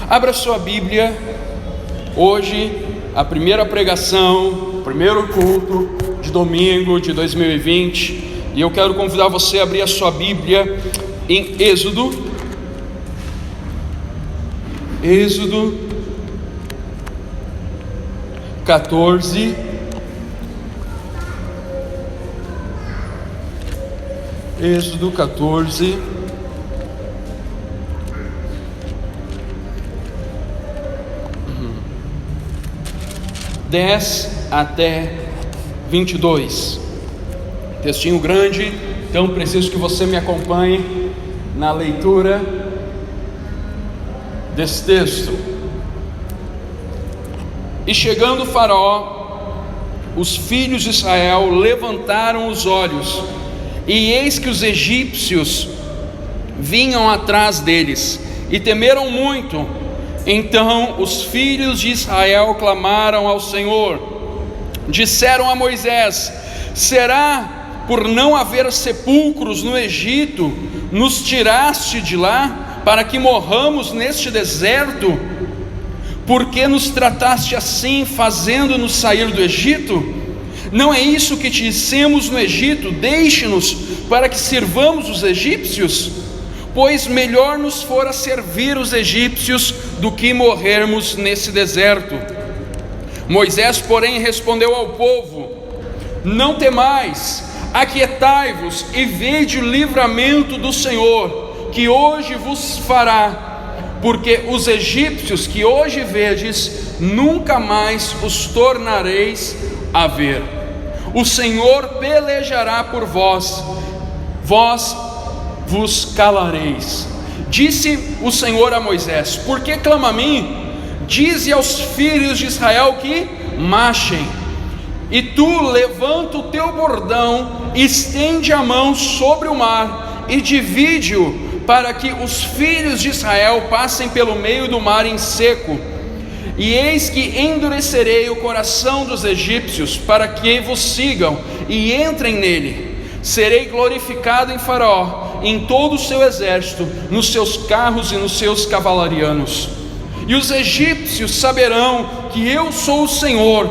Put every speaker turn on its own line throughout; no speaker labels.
Abra sua Bíblia. Hoje, a primeira pregação, o primeiro culto de domingo de 2020. E eu quero convidar você a abrir a sua Bíblia em Êxodo 14. Êxodo 14. até 22. Textinho grande, então preciso que você me acompanhe na leitura desse texto. E chegando o Faraó, os filhos de Israel levantaram os olhos, e eis que os egípcios vinham atrás deles, e temeram muito. Então os filhos de Israel clamaram ao Senhor, disseram a Moisés: será por não haver sepulcros no Egito, nos tiraste de lá, para que morramos neste deserto? Por que nos trataste assim, fazendo-nos sair do Egito? Não é isso que te dissemos no Egito: deixe-nos para que sirvamos os egípcios? Pois melhor nos fora servir os egípcios do que morrermos nesse deserto. Moisés, porém, respondeu ao povo: não temais, aquietai-vos e vede o livramento do Senhor, que hoje vos fará, porque os egípcios que hoje vedes, nunca mais os tornareis a ver. O Senhor pelejará por vós, vós vos calareis. Disse o Senhor a Moisés: por que clama a mim? Dize aos filhos de Israel que marchem. E tu levanta o teu bordão, estende a mão sobre o mar e divide-o, para que os filhos de Israel passem pelo meio do mar em seco. E eis que endurecerei o coração dos egípcios, para que vos sigam e entrem nele. Serei glorificado em Faraó, em todo o seu exército, nos seus carros e nos seus cavalarianos. E os egípcios saberão que eu sou o Senhor,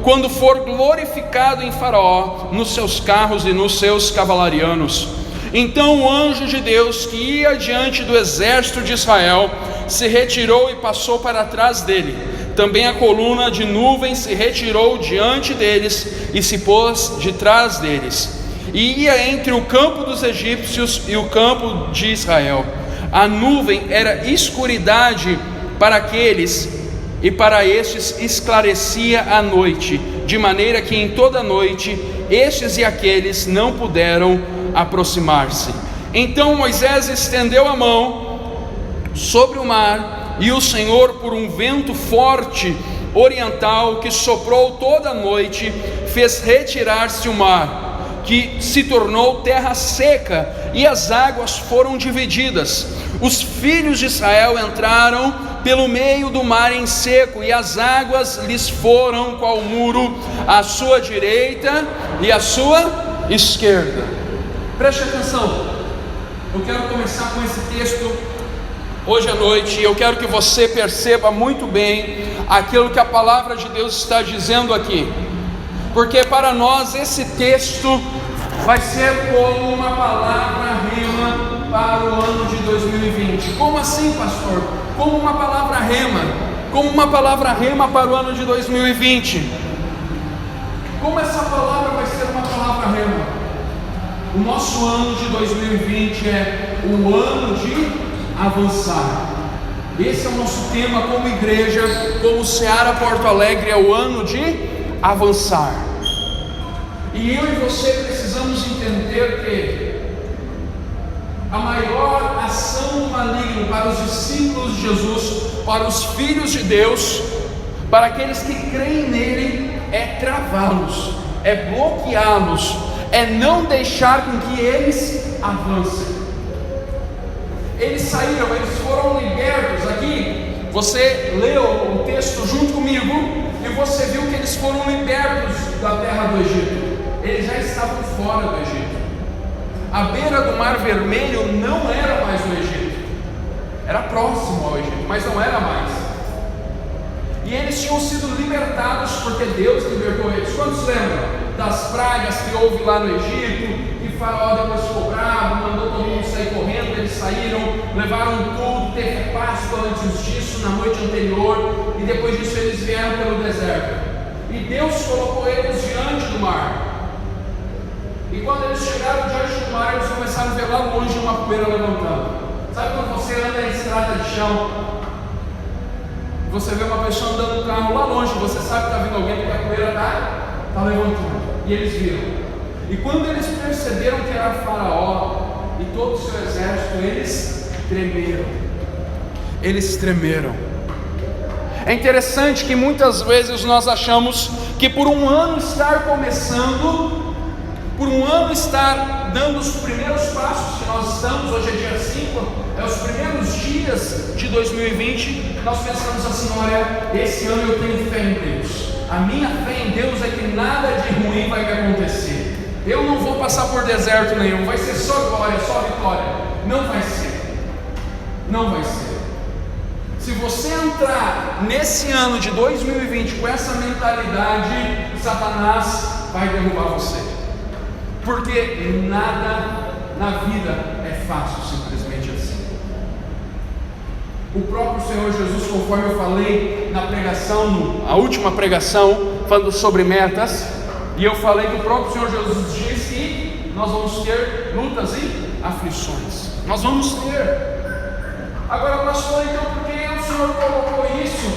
quando for glorificado em Faraó, nos seus carros e nos seus cavalarianos. Então o anjo de Deus, que ia diante do exército de Israel, se retirou e passou para trás dele. Também a coluna de nuvem se retirou diante deles e se pôs de trás deles, e ia entre o campo dos egípcios e o campo de Israel. A nuvem era escuridade para aqueles, e para estes esclarecia a noite, de maneira que em toda a noite estes e aqueles não puderam aproximar-se. Então Moisés estendeu a mão sobre o mar, e o Senhor, por um vento forte oriental que soprou toda a noite, fez retirar-se o mar, que se tornou terra seca, e as águas foram divididas. Os filhos de Israel entraram pelo meio do mar em seco, e as águas lhes foram qual muro, à sua direita e à sua esquerda. Preste atenção, eu quero começar com esse texto hoje à noite, e eu quero que você perceba muito bem aquilo que a palavra de Deus está dizendo aqui, porque para nós esse texto vai ser como uma palavra rema para o ano de 2020. Como assim, pastor? Como uma palavra rema? Como uma palavra rema para o ano de 2020? Como essa palavra vai ser uma palavra rema? O nosso ano de 2020 é o ano de avançar. Esse é o nosso tema como igreja, como Seara Porto Alegre, é o ano de avançar. E eu e você precisamos entender que a maior ação maligna para os discípulos de Jesus, para os filhos de Deus, para aqueles que creem nele, é travá-los, é bloqueá-los, é não deixar com que eles avancem. Eles saíram, eles foram libertos. Aqui você leu o texto junto comigo e você viu que eles foram libertos da terra do Egito. Eles já estavam fora do Egito. A beira do Mar Vermelho não era mais o Egito. era próximo ao Egito, mas não era mais. E eles tinham sido libertados porque Deus libertou eles. Quantos lembram das pragas que houve lá no Egito? Que Faraó depois ficou bravo, mandou todo mundo sair correndo. Eles saíram, levaram tudo, teve Páscoa antes disso, na noite anterior, e depois disso eles vieram pelo deserto. E Deus colocou eles diante do mar. E quando eles chegaram diante do mar, eles começaram a ver lá longe uma poeira levantando. Sabe quando você anda em estrada de chão, você vê uma pessoa andando no carro lá longe, você sabe que está vindo alguém porque a poeira está levantando. E eles viram. E quando eles perceberam que era Faraó e todo o seu exército, eles tremeram. Eles tremeram. É interessante que muitas vezes nós achamos que por um ano estar começando, por um ano estar dando os primeiros passos que nós estamos, hoje é dia 5, é os primeiros dias de 2020, nós pensamos assim: olha, esse ano eu tenho fé em Deus, a minha fé em Deus é que nada de ruim vai acontecer, eu não vou passar por deserto nenhum, vai ser só glória, só vitória. Não vai ser, não vai ser. Se você entrar nesse ano de 2020 com essa mentalidade, Satanás vai derrubar você, porque nada na vida é fácil, simplesmente assim. O próprio Senhor Jesus, conforme eu falei na pregação, a última pregação, falando sobre metas, e eu falei que o próprio Senhor Jesus disse que nós vamos ter lutas e aflições. Nós vamos ter. Agora, pastor, então por que o Senhor colocou isso?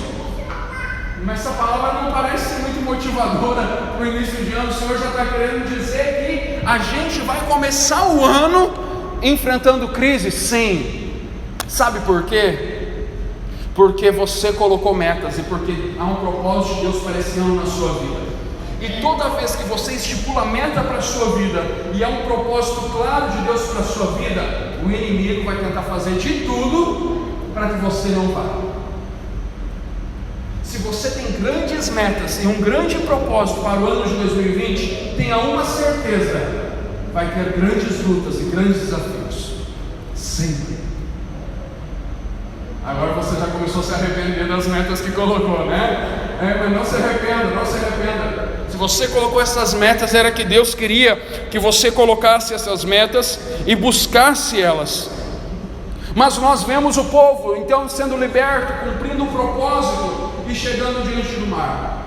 Mas essa palavra não parece ser muito motivadora para o início de ano. O Senhor já está querendo dizer que a gente vai começar o ano enfrentando crise? Sim. Sabe por quê? Porque você colocou metas e porque há um propósito de Deus para esse ano na sua vida. E toda vez que você estipula meta para a sua vida e há um propósito claro de Deus para a sua vida, o inimigo vai tentar fazer de tudo para que você não vá. Se você tem grandes metas e um grande propósito para o ano de 2020, tenha uma certeza: vai ter grandes lutas e grandes desafios, sempre. Agora você já começou a se arrepender das metas que colocou, né? Mas não se arrependa, não se arrependa. Se você colocou essas metas, era que Deus queria que você colocasse essas metas e buscasse elas. Mas nós vemos o povo então sendo liberto, cumprindo o propósito e chegando diante do mar.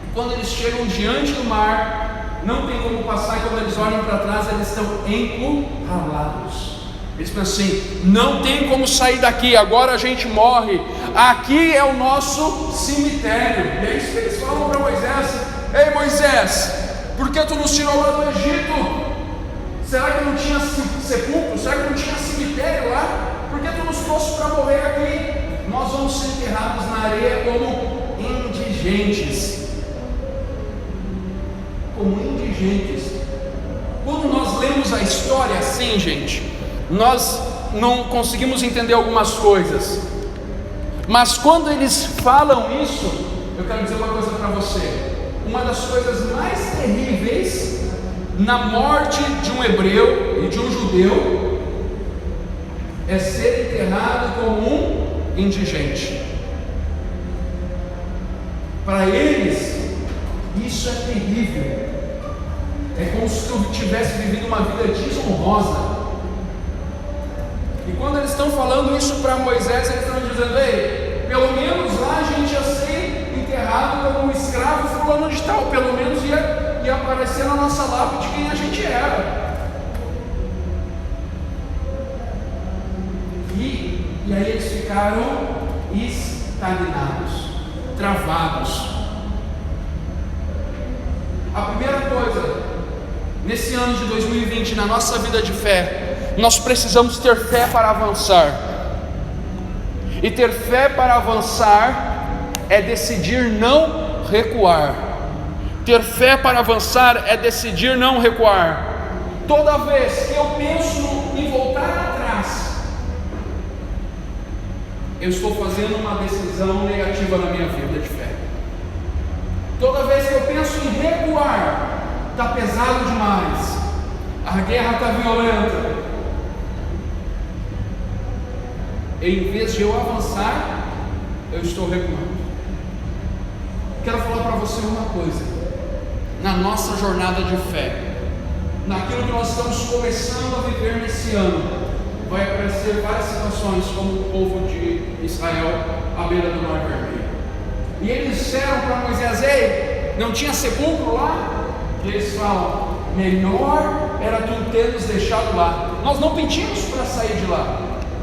E quando eles chegam diante do mar, não tem como passar, e quando eles olham para trás, eles estão encurralados. Eles pensam assim: não tem como sair daqui, agora a gente morre, aqui é o nosso cemitério. E é isso que eles falam para Moisés: ei Moisés, por que tu nos tirou lá do Egito? Será que não tinha sepulcro? Será que não tinha cemitério lá? Por que tu nos trouxe para morrer aqui? Nós vamos ser enterrados na areia como indigentes. Como indigentes. Quando nós lemos a história assim, gente, nós não conseguimos entender algumas coisas. Mas quando eles falam isso, eu quero dizer uma coisa para você. Uma das coisas mais terríveis na morte de um hebreu e de um judeu é ser enterrado como um indigente. Para eles, isso é terrível. É como se tu tivesse vivido uma vida desonrosa. E quando eles estão falando isso para Moisés, eles estão dizendo: ei, pelo menos lá a gente ia ser enterrado como um escravo fulano de tal, pelo menos ia aparecer na nossa lápide quem a gente era. E aí eles ficaram estagnados, travados. A primeira coisa, nesse ano de 2020, na nossa vida de fé, nós precisamos ter fé para avançar. E ter fé para avançar é decidir não recuar. Ter fé para avançar é decidir não recuar. Toda vez que eu penso em voltar atrás, eu estou fazendo uma decisão negativa na minha vida de fé. Toda vez que eu penso em recuar, está pesado demais, a guerra está violenta, em vez de eu avançar, eu estou recuando. Quero falar para você uma coisa: na nossa jornada de fé, naquilo que nós estamos começando a viver nesse ano, vai aparecer várias situações, como o povo de Israel à beira do Mar Vermelho. E eles disseram para Moisés: ei, não tinha sepulcro lá? E eles falam: melhor era tu ter nos deixado lá, nós não pedimos para sair de lá.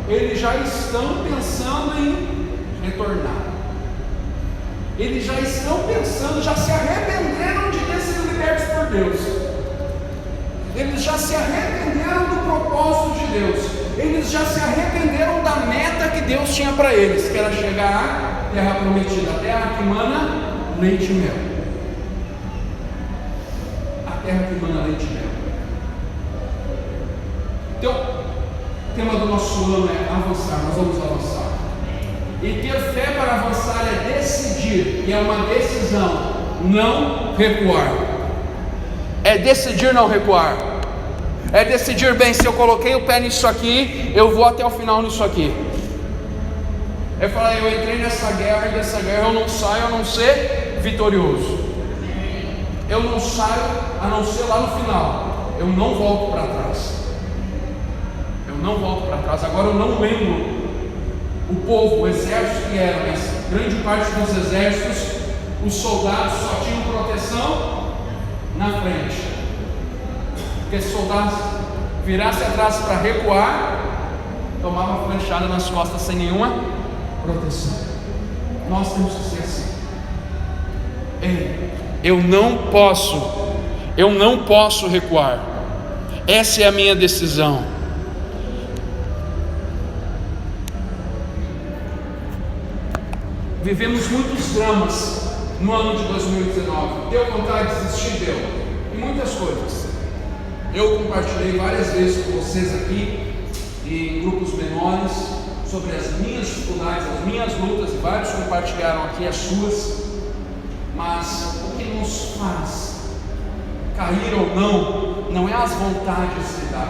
Eles já estão pensando em retornar, eles já estão pensando, já se arrependeram de ter sido libertos por Deus, eles já se arrependeram do propósito de Deus, eles já se arrependeram da meta que Deus tinha para eles, que era chegar à terra prometida, a terra que mana leite e mel. A terra que mana leite e mel. Então, o tema do nosso ano é avançar. Nós vamos avançar. E ter fé para avançar é decidir, e é uma decisão, não recuar. É decidir não recuar. É decidir, bem, se eu coloquei o pé nisso aqui, eu vou até o final nisso aqui. É falar: eu entrei nessa guerra, e dessa guerra eu não saio a não ser vitorioso. Eu não saio a não ser lá no final. Eu não volto para trás. Eu não volto para trás. Agora eu não lembro o povo, o exército que era, mas grande parte dos exércitos, os soldados só tinham proteção na frente. Porque se soldados virassem atrás para recuar, tomava flechada nas costas sem nenhuma proteção. Nós temos que ser assim. Eu não posso recuar. Essa é a minha decisão. Vivemos muitos dramas no ano de 2019. Deu vontade de desistir? Deu. E muitas coisas. Eu compartilhei várias vezes com vocês aqui, em grupos menores, sobre as minhas dificuldades, as minhas lutas, e vários compartilharam aqui as suas. Mas o que nos faz cair ou não é as vontades que dá,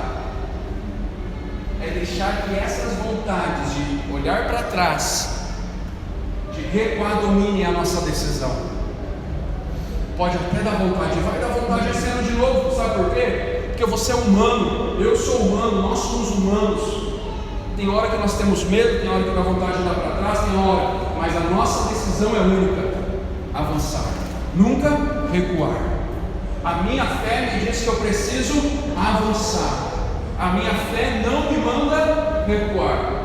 é deixar que essas vontades de olhar para trás, de recuar, domine a nossa decisão. Pode até dar vontade, vai dar vontade esse ano de novo, sabe por quê? Porque você é humano, eu sou humano, nós somos humanos. Tem hora que nós temos medo, tem hora que dá vontade de dar para trás, tem hora, mas a nossa decisão é única: avançar, nunca recuar. A minha fé me diz que eu preciso avançar. A minha fé não me manda recuar.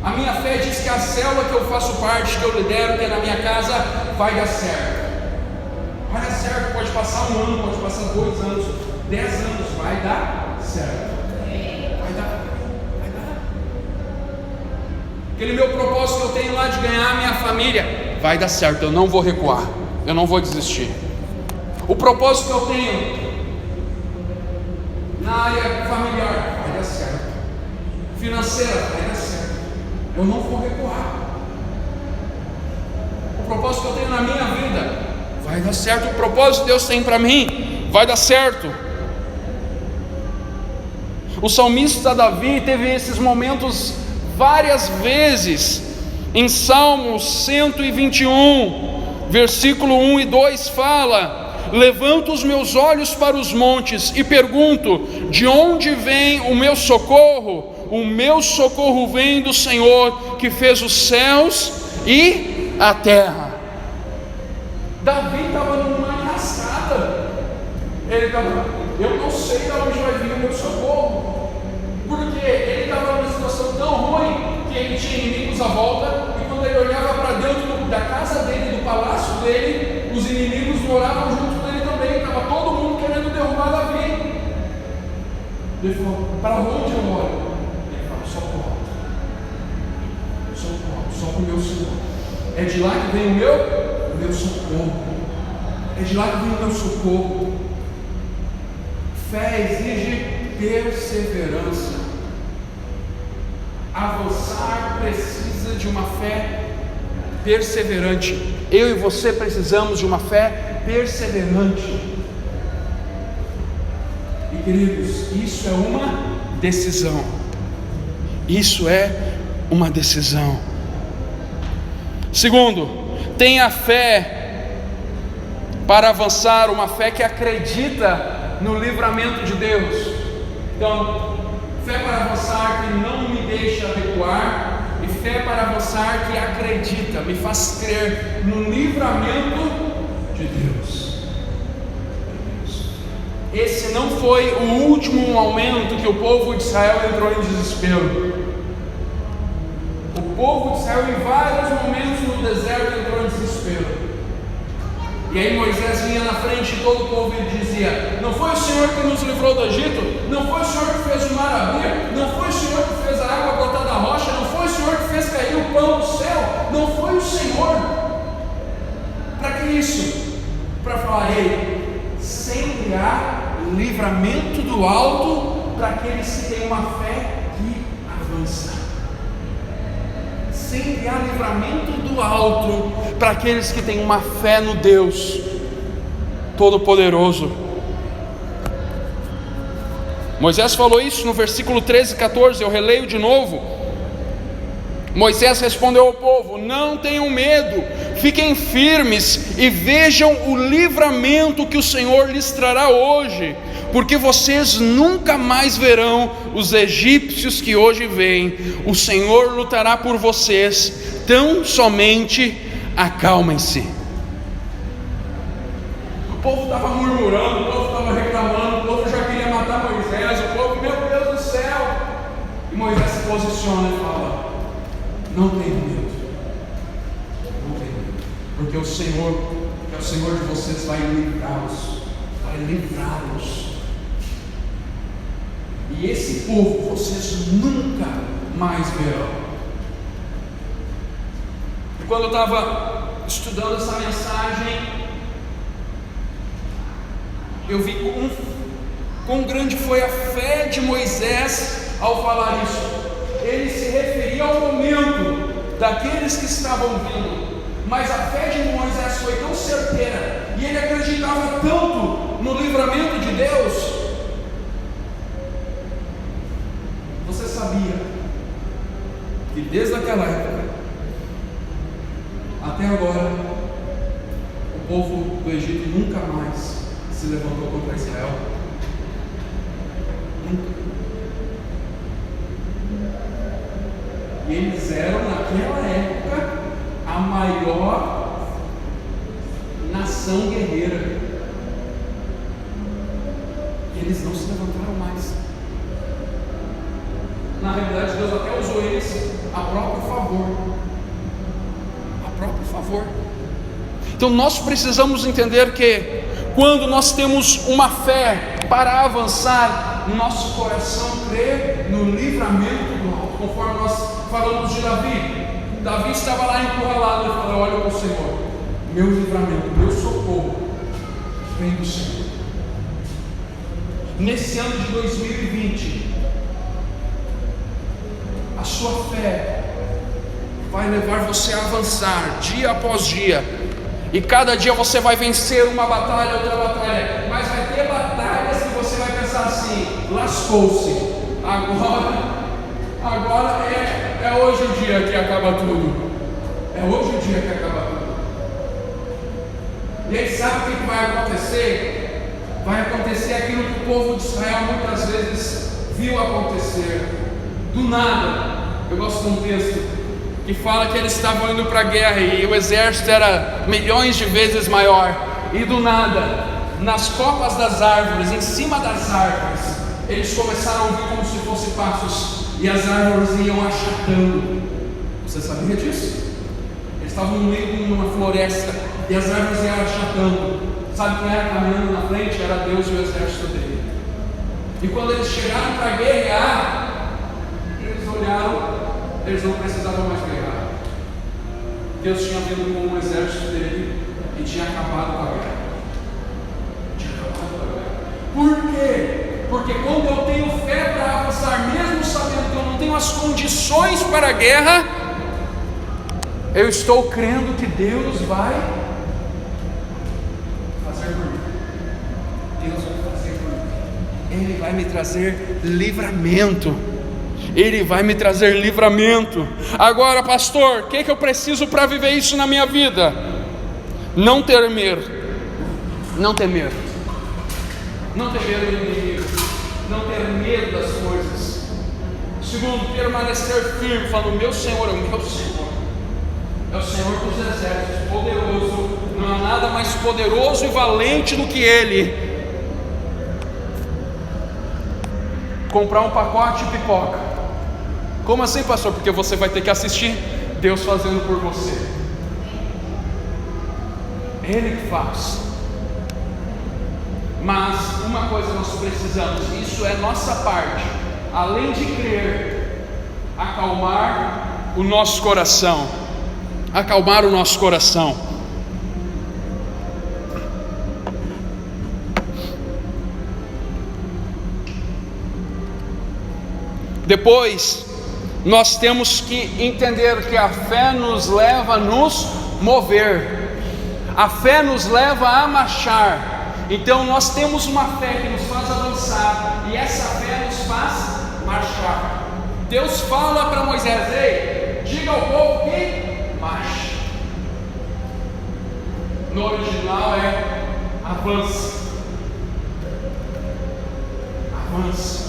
A minha fé diz que a célula que eu faço parte, que eu lidero, que é na minha casa, vai dar certo. Vai dar certo, pode passar um ano, pode passar 2 anos, 10 anos, vai dar certo. Vai dar. Aquele meu propósito que eu tenho lá de ganhar a minha família, vai dar certo, eu não vou recuar, eu não vou desistir. O propósito que eu tenho na área familiar, vai dar certo. Financeira, vai dar certo, eu não vou recuar. O propósito que eu tenho na minha vida, vai dar certo. O propósito que Deus tem para mim, vai dar certo. O salmista Davi teve esses momentos várias vezes. Em Salmos 121, versículo 1 e 2 fala: levanto os meus olhos para os montes e pergunto: de onde vem o meu socorro? O meu socorro vem do Senhor, que fez os céus e a terra. Davi estava numa enrascada. Ele estava: eu não sei de onde vai vir o meu socorro, porque ele estava numa situação tão ruim que ele tinha inimigos à volta, e quando ele olhava para dentro da casa dele, do palácio dele, os inimigos moravam junto dele também. Estava todo mundo querendo derrubar Davi. Ele falou: para onde eu olho? Ele falou: só para o alto, só para o meu Senhor. É de lá que vem o meu socorro. É de lá que vem o meu socorro. Fé exige perseverança. Avançar precisa de uma fé perseverante. Eu e você precisamos de uma fé perseverante. E queridos, isso é uma decisão. Isso é uma decisão. Segundo, tenha fé para avançar, uma fé que acredita no livramento de Deus. Então, fé para avançar que não me deixa recuar, e fé para avançar que acredita, me faz crer no livramento de Deus. Esse não foi o último momento que o povo de Israel entrou em desespero. O povo de Israel em vários momentos no deserto entrou em desespero. E aí Moisés vinha na frente de todo o povo e dizia: não foi o Senhor que nos livrou do Egito? Não foi o Senhor que fez o mar abrir? Não foi o Senhor que fez a água brotar da rocha? Não foi o Senhor que fez cair o pão do céu? Não foi o Senhor? Para que isso? Para falar: ei, sempre há livramento do alto para aqueles que têm uma fé que avança. Sempre há livramento do alto para aqueles que têm uma fé no Deus Todo-Poderoso. Moisés falou isso no versículo 13 e 14, eu releio de novo. Moisés respondeu ao povo: não tenham medo, fiquem firmes e vejam o livramento que o Senhor lhes trará hoje, porque vocês nunca mais verão os egípcios que hoje vêm. O Senhor lutará por vocês, tão somente acalmem-se. O povo estava murmurando, o povo estava reclamando, o povo já queria matar Moisés, o povo: meu Deus do céu. E Moisés se posiciona e fala: não tenham medo, não tenham medo, porque o Senhor, que é o Senhor de vocês, vai livrá-los, vai livrá-los. E esse povo vocês nunca mais verão. E quando eu estava estudando essa mensagem, eu vi quão grande foi a fé de Moisés ao falar isso. Ele se referia ao momento daqueles que estavam vindo, mas a fé de Moisés foi tão certeira, e ele acreditava tanto no livramento de Deus. Você sabia que desde aquela época até agora o povo do Egito nunca mais se levantou contra Israel? Nunca. E eles eram naquela época a maior nação guerreira. E eles não se levantaram mais. Na realidade, Deus até usou eles a próprio favor. A próprio favor. Então nós precisamos entender que quando nós temos uma fé para avançar, nosso coração crê no livramento do alto, conforme nós falamos de Davi. Davi estava lá encurralado e falou: olha para o Senhor, meu livramento, meu socorro vem do Senhor. Nesse ano de 2020, a sua fé vai levar você a avançar dia após dia, e cada dia você vai vencer uma batalha, outra batalha, mas vai ter batalhas que você vai pensar assim: lascou-se, agora é hoje o dia que acaba tudo, é hoje o dia que acaba tudo. E aí sabe o que vai acontecer? Vai acontecer aquilo que o povo de Israel muitas vezes viu acontecer, do nada. Eu gosto de um texto que fala que eles estavam indo para a guerra e o exército era milhões de vezes maior, e do nada, nas copas das árvores, em cima das árvores, eles começaram a ouvir como se fossem passos, e as árvores iam achatando. Você sabia disso? Eles estavam no meio de uma floresta e as árvores iam achatando. Sabe quem era caminhando na frente? Era Deus e o exército dele. E quando eles chegaram para guerrear, eles olharam, eles não precisavam mais guerrear. Deus tinha vindo com o exército dele e tinha acabado com a guerra. Por quê? Porque quando eu tenho fé para avançar, mesmo sabendo que eu não tenho as condições para a guerra, eu estou crendo que Deus vai fazer por mim. Deus vai fazer por mim. Ele vai me trazer livramento. Ele vai me trazer livramento. Agora, pastor, o que eu preciso para viver isso na minha vida? Não temer, não temer, não temer o inimigo, não ter medo das coisas. Segundo, permanecer firme, falando: meu Senhor é o meu Senhor, é o Senhor dos exércitos, poderoso. Não há nada mais poderoso e valente do que Ele. Comprar um pacote de pipoca. Como assim, pastor? Porque você vai ter que assistir Deus fazendo por você. Ele que faz. Mas uma coisa nós precisamos, isso é nossa parte, além de crer, acalmar o nosso coração. Acalmar o nosso coração. Depois, nós temos que entender que a fé nos leva a nos mover, a fé nos leva a marchar. Então nós temos uma fé que nos faz avançar, e essa fé nos faz marchar. Deus fala para Moisés: ei, diga ao povo que marche. No original é avança. Avança.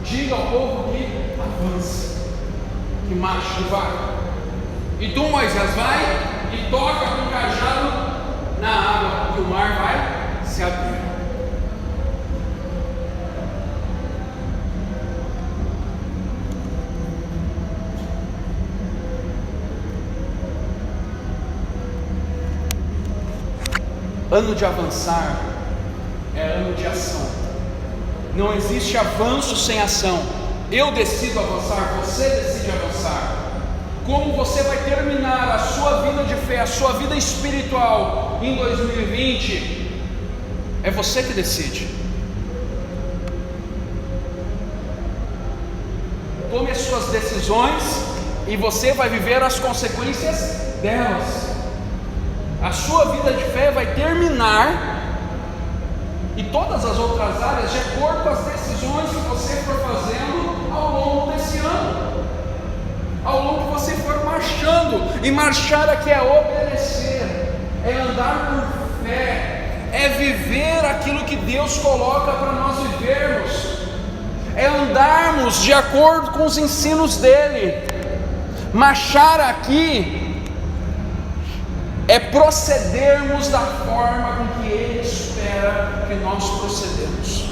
Diga ao povo que avança, que marche devagar. E tu, Moisés, vai e toca com o cajado na água, que o mar vai se abrir. Ano de avançar é ano de ação. Não existe avanço sem ação. Eu decido avançar, você decide avançar. Como você vai terminar a sua vida de fé, a sua vida espiritual em 2020, é você que decide. Tome as suas decisões e você vai viver as consequências delas. A sua vida de fé vai terminar, e todas as outras áreas, de acordo com as decisões que você for fazendo ao longo desse ano, ao longo que você for marchando. E marchar aqui é obedecer, é andar por fé, é viver aquilo que Deus coloca para nós vivermos, é andarmos de acordo com os ensinos dEle. Marchar aqui é procedermos da forma com que Ele espera que nós procedemos.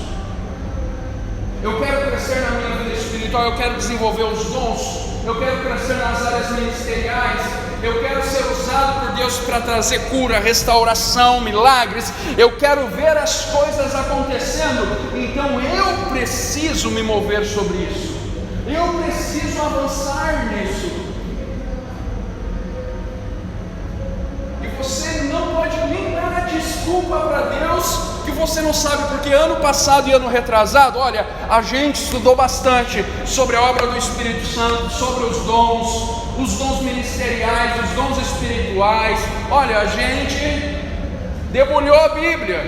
Eu quero crescer na minha vida espiritual, eu quero desenvolver os dons, eu quero crescer nas áreas ministeriais, eu quero ser usado por Deus para trazer cura, restauração, milagres, eu quero ver as coisas acontecendo. Então eu preciso me mover sobre isso, eu preciso avançar nisso. Você não pode nem dar desculpa para Deus que você não sabe, porque ano passado e ano retrasado, olha, a gente estudou bastante sobre a obra do Espírito Santo, sobre os dons ministeriais, os dons espirituais. Olha, a gente debulhou a Bíblia.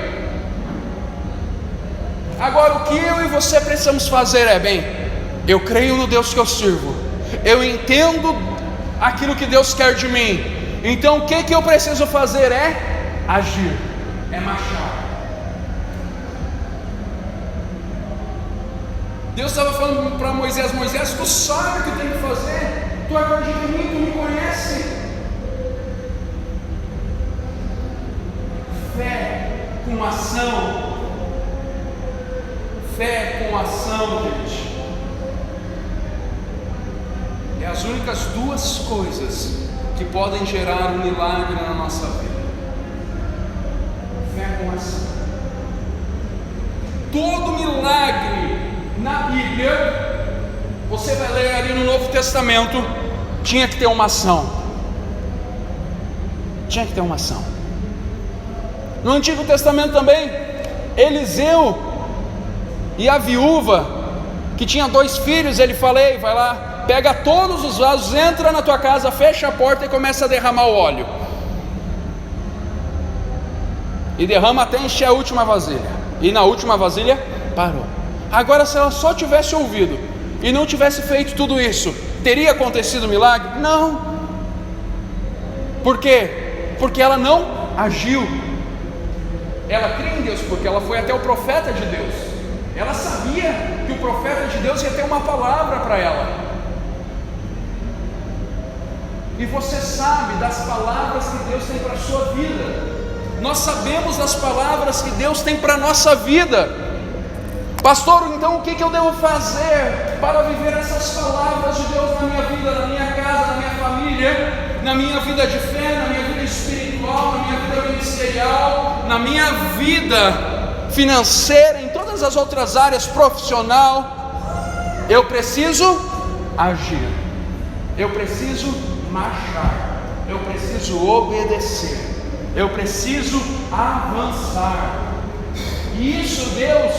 Agora, o que eu e você precisamos fazer é: bem, eu creio no Deus que eu sirvo, eu entendo aquilo que Deus quer de mim. Então o que eu preciso fazer é agir, é marchar. Deus estava falando para Moisés: Moisés, tu sabe o que tem que fazer, tu acredita em mim, tu me conhece. Fé com ação, fé com ação, gente, é as únicas duas coisas que podem gerar um milagre na nossa vida. Fé com ação. Todo milagre na Bíblia, você vai ler ali no Novo Testamento, tinha que ter uma ação. Tinha que ter uma ação. No Antigo Testamento também, Eliseu e a viúva que tinha 2 filhos, ele falei: vai lá, pega todos os vasos, entra na tua casa, fecha a porta e começa a derramar o óleo. E derrama até encher a última vasilha. E na última vasilha parou. Agora, se ela só tivesse ouvido, e não tivesse feito tudo isso, teria acontecido o milagre? Não. Por quê? Porque ela não agiu. Ela crê em Deus porque ela foi até o profeta de Deus. Ela sabia que o profeta de Deus ia ter uma palavra para ela. E você sabe das palavras que Deus tem para a sua vida. Nós sabemos das palavras que Deus tem para a nossa vida. Pastor, então o que eu devo fazer para viver essas palavras de Deus na minha vida, na minha casa, na minha família, na minha vida de fé, na minha vida espiritual, na minha vida ministerial, na minha vida financeira, em todas as outras áreas, profissional? Eu preciso agir, eu preciso marchar, eu preciso obedecer, eu preciso avançar. E isso Deus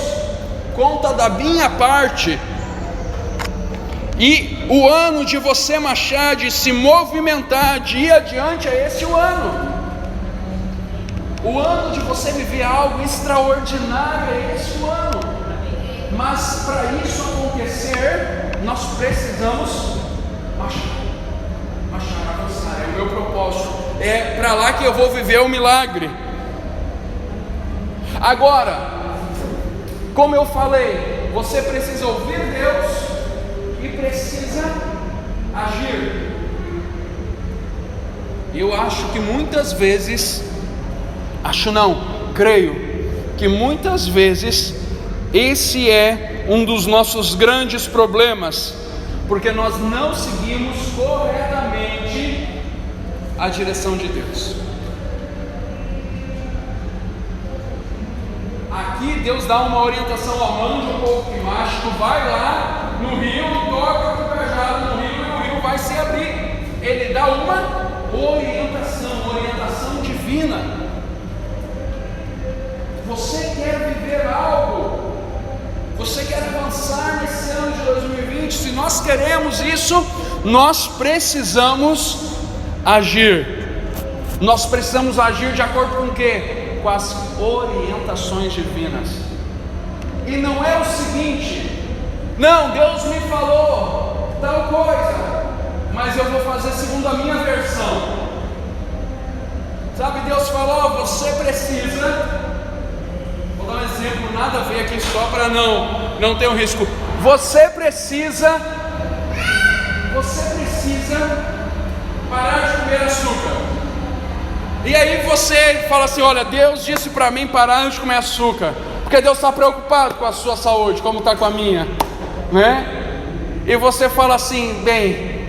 conta da minha parte. E o ano de você marchar, de se movimentar, de ir adiante, é esse o ano. O ano de você viver algo extraordinário, é esse o ano. Mas para isso acontecer, nós precisamos marchar, avançar. É o meu propósito, é para lá que eu vou viver o milagre. Agora, como eu falei, você precisa ouvir Deus e precisa agir. Eu acho que muitas vezes, creio que muitas vezes esse é um dos nossos grandes problemas, porque nós não seguimos corretamente a direção de Deus. Aqui Deus dá uma orientação, mande um pouco de mágico, vai lá no rio, toca o cajado no rio e o rio vai se abrir. Ele dá uma orientação divina. Você quer viver algo? Você quer avançar nesse ano de 2020? Se nós queremos isso, nós precisamos agir. Nós precisamos agir de acordo com o quê? Com as orientações divinas. E não é o seguinte: não, Deus me falou tal coisa, mas eu vou fazer segundo a minha versão. Sabe, Deus falou, você precisa, vou dar um exemplo, nada a ver aqui só para não ter um risco. Você precisa parar de comer açúcar. E aí você fala assim, olha, Deus disse para mim parar de comer açúcar, porque Deus está preocupado com a sua saúde, como está com a minha, né? E você fala assim, bem,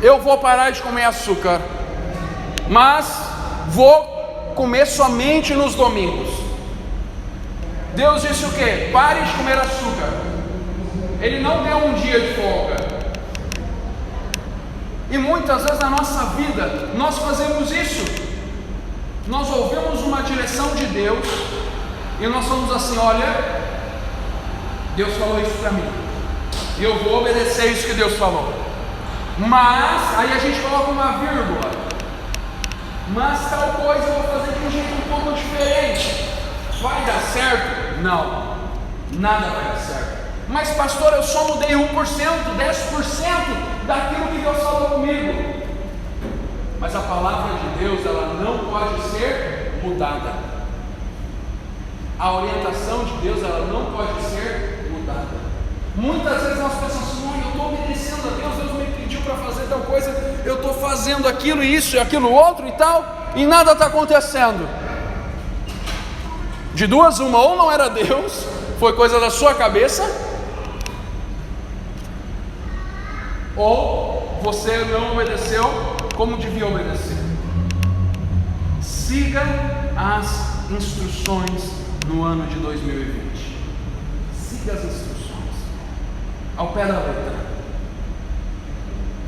eu vou parar de comer açúcar, mas vou comer somente nos domingos. Deus disse o quê? Pare de comer açúcar. Ele não deu um dia de folga. E muitas vezes na nossa vida nós fazemos isso. Nós ouvimos uma direção de Deus e nós somos assim, olha, Deus falou isso para mim, e eu vou obedecer isso que Deus falou. Mas, aí a gente coloca uma vírgula, mas tal coisa eu vou fazer de um jeito um pouco diferente. Vai dar certo? Não, nada vai dar certo. Mas pastor, eu só mudei 1%, 10% daquilo que Deus falou comigo. Mas a palavra de Deus, ela não pode ser mudada. A orientação de Deus, ela não pode ser mudada. Muitas vezes nós pensamos assim, eu estou obedecendo a Deus, Deus me pediu para fazer tal coisa, eu estou fazendo aquilo, isso e aquilo outro e tal, e nada está acontecendo. De duas uma, ou não era Deus, foi coisa da sua cabeça, ou você não obedeceu como devia obedecer. Siga as instruções no ano de 2020. Siga as instruções ao pé da letra,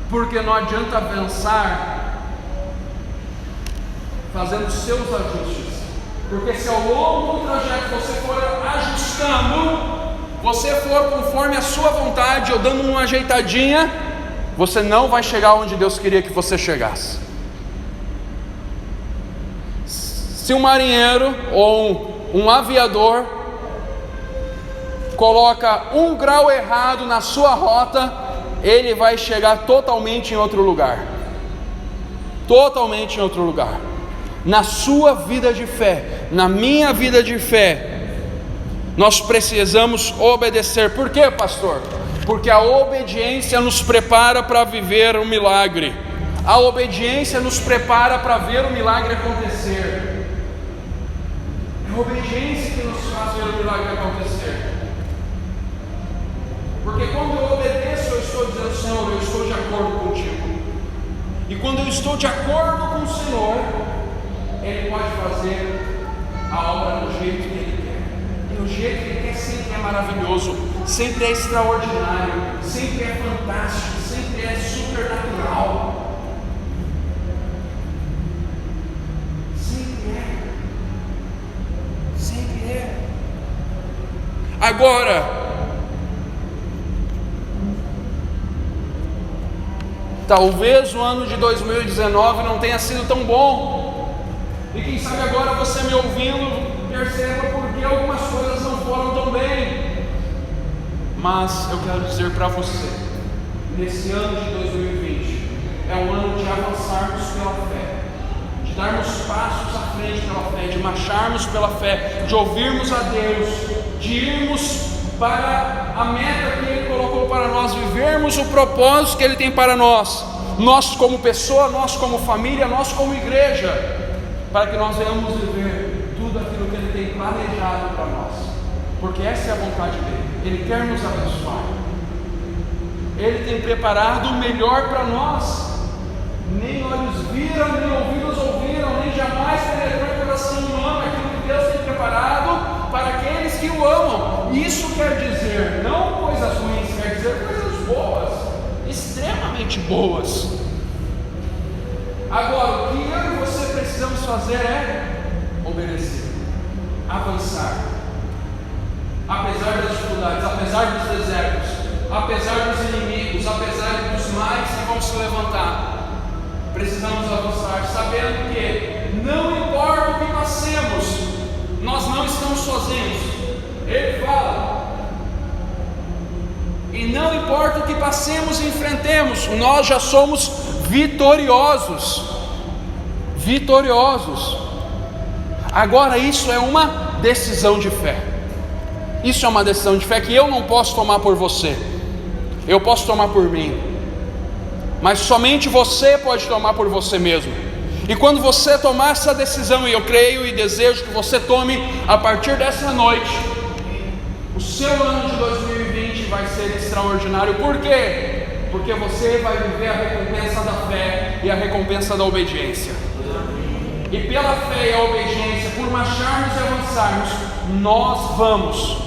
porque não adianta avançar fazendo seus ajustes, porque se ao longo do trajeto você for ajustando, você for conforme a sua vontade ou dando uma ajeitadinha, você não vai chegar onde Deus queria que você chegasse. Se um marinheiro ou um aviador coloca 1 grau errado na sua rota, ele vai chegar totalmente em outro lugar. Totalmente em outro lugar. Na sua vida de fé, na minha vida de fé, nós precisamos obedecer. Por quê, pastor? Porque a obediência nos prepara para viver o milagre. A obediência nos prepara para ver o milagre acontecer. É a obediência que nos faz ver o milagre acontecer. Porque quando eu obedeço, eu estou dizendo: Senhor, eu estou de acordo contigo. E quando eu estou de acordo com o Senhor, Ele pode fazer a obra do jeito que Ele quer. E o jeito que Ele quer sempre é maravilhoso, sempre é extraordinário, sempre é fantástico, sempre é supernatural. Sempre é. Agora, talvez o ano de 2019 não tenha sido tão bom, e quem sabe agora você me ouvindo perceba porque algumas coisas não foram tão bem. Mas eu quero dizer para você, nesse ano de 2020 é um ano de avançarmos pela fé, de darmos passos à frente pela fé, de marcharmos pela fé, de ouvirmos a Deus, de irmos para a meta que Ele colocou para nós, vivermos o propósito que Ele tem para nós, nós como pessoa, nós como família, nós como igreja, para que nós venhamos viver tudo aquilo que Ele tem planejado para nós, porque essa é a vontade dEle. Ele quer nos abençoar, Ele tem preparado o melhor para nós. Nem olhos viram, nem ouvidos ouviram, nem jamais penetrou em coração humano aquilo que Deus tem preparado para aqueles que o amam. Isso quer dizer, não coisas ruins, quer dizer coisas boas, extremamente boas. Agora, o que eu e você precisamos fazer é obedecer, avançar, apesar das dificuldades, apesar dos desertos, apesar dos inimigos, apesar dos males que vão se levantar. Precisamos avançar, sabendo que não importa o que passemos, nós não estamos sozinhos. Ele fala: e não importa o que passemos e enfrentemos, nós já somos vitoriosos. Vitoriosos. Agora, isso é uma decisão de fé. Isso é uma decisão de fé que eu não posso tomar por você, eu posso tomar por mim, mas somente você pode tomar por você mesmo. E quando você tomar essa decisão, e eu creio e desejo que você tome a partir dessa noite, o seu ano de 2020 vai ser extraordinário. Por quê? Porque você vai viver a recompensa da fé e a recompensa da obediência. E pela fé e a obediência, por marcharmos e avançarmos, nós vamos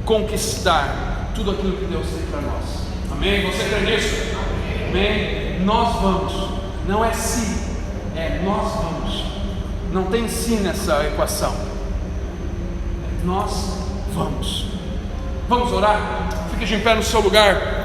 conquistar tudo aquilo que Deus tem para nós. Amém? Você crê nisso? Amém? Nós vamos. Não é se, é nós vamos. Não tem se nessa equação. Nós vamos. Vamos orar? Fique de pé no seu lugar.